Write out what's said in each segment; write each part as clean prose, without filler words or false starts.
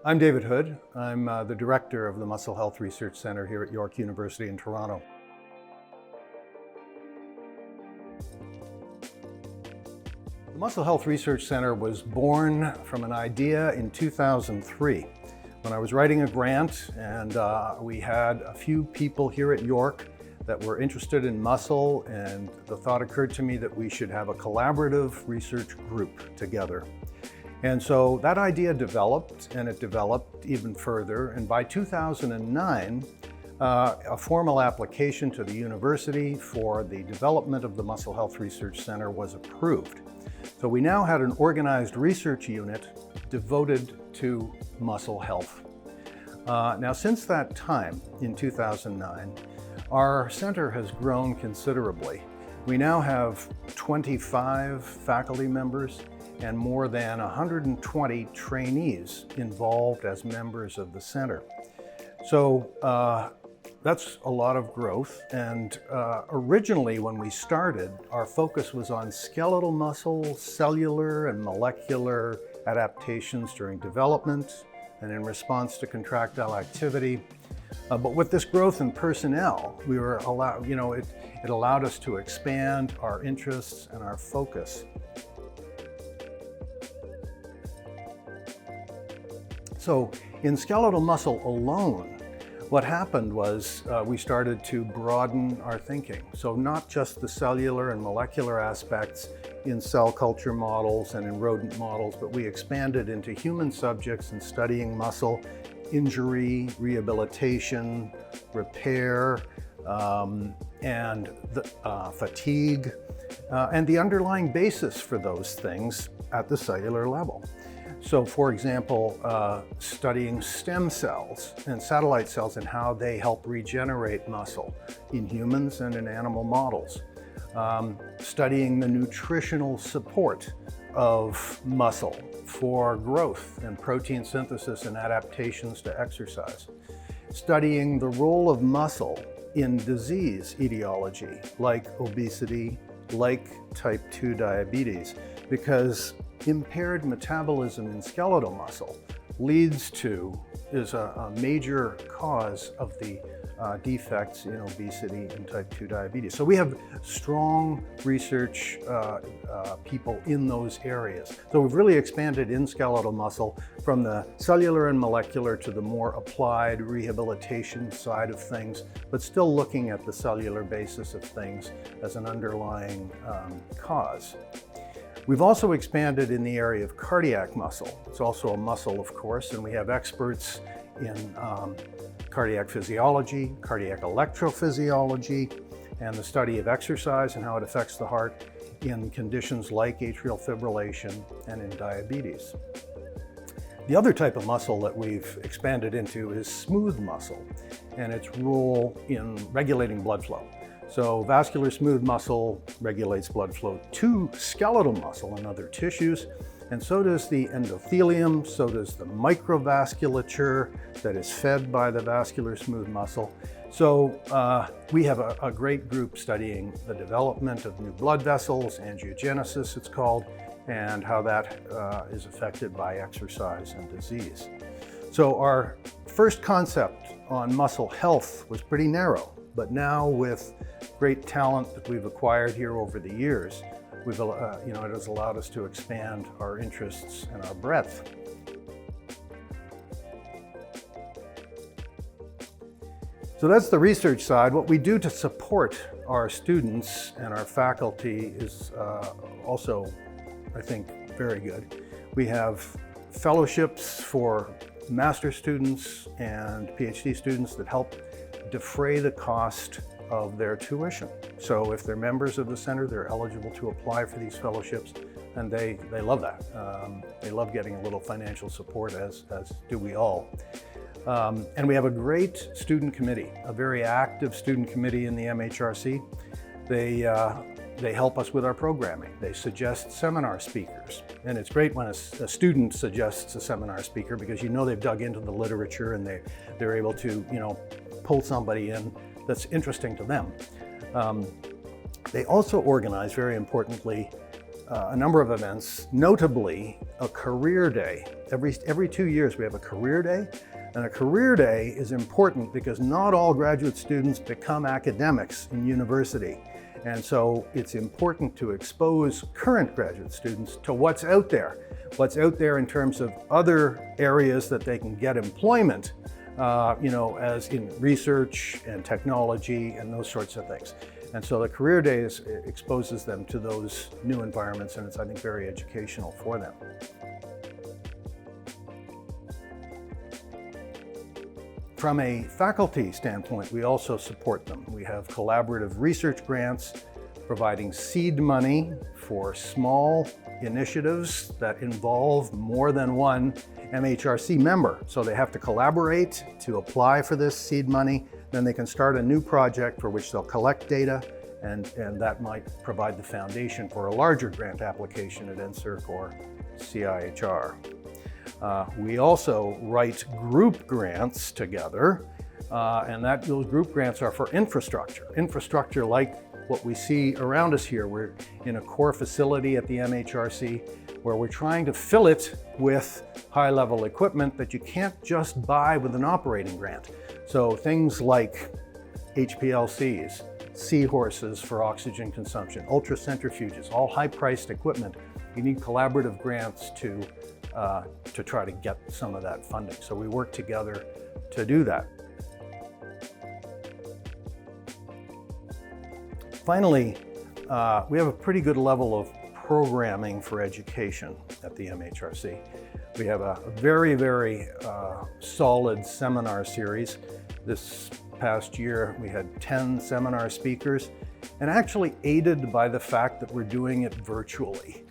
I'm David Hood. I'm the director of the Muscle Health Research Center here at York University in Toronto. The Muscle Health Research Center was born from an idea in 2003 when I was writing a grant, and we had a few people here at York that were interested in muscle, and the thought occurred to me that we should have a collaborative research group together. And so that idea developed, and it developed even further. And by 2009, a formal application to the university for the development of the Muscle Health Research Center was approved. So we now had an organized research unit devoted to muscle health. Now, since that time, in 2009, our center has grown considerably. We now have 25 faculty members and more than 120 trainees involved as members of the center. So that's a lot of growth. And originally when we started, our focus was on skeletal muscle, cellular and molecular adaptations during development and in response to contractile activity. But with this growth in personnel, we were allowed, it allowed us to expand our interests and our focus. So in skeletal muscle alone, what happened was we started to broaden our thinking. So not just the cellular and molecular aspects in cell culture models and in rodent models, but we expanded into human subjects and studying muscle injury, rehabilitation, repair, and fatigue, and the underlying basis for those things at the cellular level. So for example, studying stem cells and satellite cells and how they help regenerate muscle in humans and in animal models. Studying the nutritional support of muscle for growth and protein synthesis and adaptations to exercise. Studying the role of muscle in disease etiology, like obesity, like type 2 diabetes, because impaired metabolism in skeletal muscle is a major cause of the defects in obesity and type 2 diabetes. So we have strong research people in those areas. So we've really expanded in skeletal muscle from the cellular and molecular to the more applied rehabilitation side of things, but still looking at the cellular basis of things as an underlying cause. We've also expanded in the area of cardiac muscle. It's also a muscle, of course, and we have experts in cardiac physiology, cardiac electrophysiology, and the study of exercise and how it affects the heart in conditions like atrial fibrillation and in diabetes. The other type of muscle that we've expanded into is smooth muscle and its role in regulating blood flow. So vascular smooth muscle regulates blood flow to skeletal muscle and other tissues, and so does the endothelium, so does the microvasculature that is fed by the vascular smooth muscle. So we have a great group studying the development of new blood vessels, angiogenesis it's called, and how that is affected by exercise and disease. So our first concept on muscle health was pretty narrow, but now with great talent that we've acquired here over the years, it has allowed us to expand our interests and our breadth. So that's the research side. What we do to support our students and our faculty is also, I think, very good. We have fellowships for master's students and PhD students that help defray the cost of their tuition. So if they're members of the center, they're eligible to apply for these fellowships, and they love that. They love getting a little financial support, as do we all. And we have a great student committee, a very active student committee in the MHRC. They help us with our programming. They suggest seminar speakers. And it's great when a student suggests a seminar speaker, because they've dug into the literature and they're able to pull somebody in that's interesting to them. They also organize, very importantly, a number of events, notably a career day. Every 2 years we have a career day, and a career day is important because not all graduate students become academics in university. And so it's important to expose current graduate students to what's out there in terms of other areas that they can get employment, as in research and technology and those sorts of things. And so the career days exposes them to those new environments, and it's, I think, very educational for them. From a faculty standpoint, we also support them. We have collaborative research grants providing seed money for small initiatives that involve more than one MHRC member. So they have to collaborate to apply for this seed money. Then they can start a new project for which they'll collect data, and that might provide the foundation for a larger grant application at NSERC or CIHR. We also write group grants together, and those group grants are for infrastructure. Infrastructure like what we see around us here. We're in a core facility at the MHRC where we're trying to fill it with high-level equipment that you can't just buy with an operating grant. So things like HPLCs, seahorses for oxygen consumption, ultracentrifuges, all high-priced equipment. You need collaborative grants to try to get some of that funding. So we work together to do that. Finally, we have a pretty good level of programming for education at the MHRC. We have a very, very solid seminar series. This past year, we had 10 seminar speakers, and actually aided by the fact that we're doing it virtually.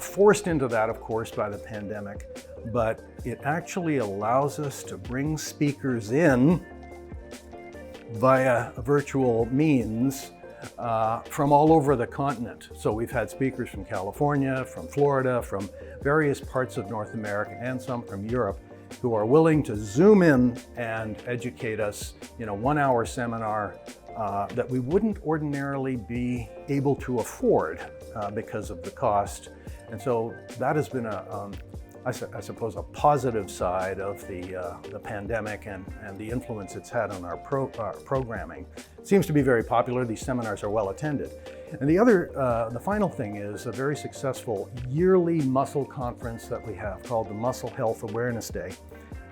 Forced into that, of course, by the pandemic, but it actually allows us to bring speakers in via virtual means from all over the continent. So we've had speakers from California, from Florida, from various parts of North America, and some from Europe, who are willing to zoom in and educate us in a 1-hour seminar that we wouldn't ordinarily be able to afford because of the cost. And so that has been I suppose, a positive side of the pandemic and the influence it's had on our programming. It seems to be very popular. These seminars are well attended. And the final thing is a very successful yearly muscle conference that we have called the Muscle Health Awareness Day.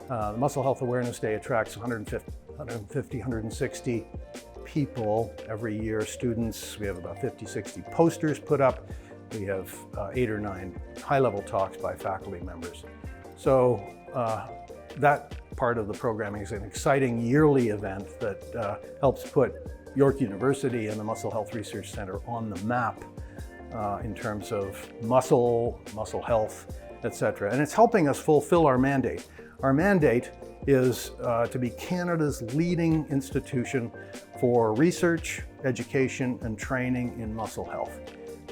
The Muscle Health Awareness Day attracts 160 people every year, students. We have about 50, 60 posters put up. We have 8 or 9 high-level talks by faculty members. So that part of the programming is an exciting yearly event that helps put York University and the Muscle Health Research Center on the map in terms of muscle health, etc. And it's helping us fulfill our mandate. Our mandate is to be Canada's leading institution for research, education, and training in muscle health.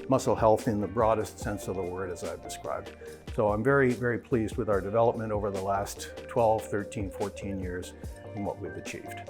Muscle health in the broadest sense of the word, as I've described. So I'm very, very pleased with our development over the last 12, 13, 14 years and what we've achieved.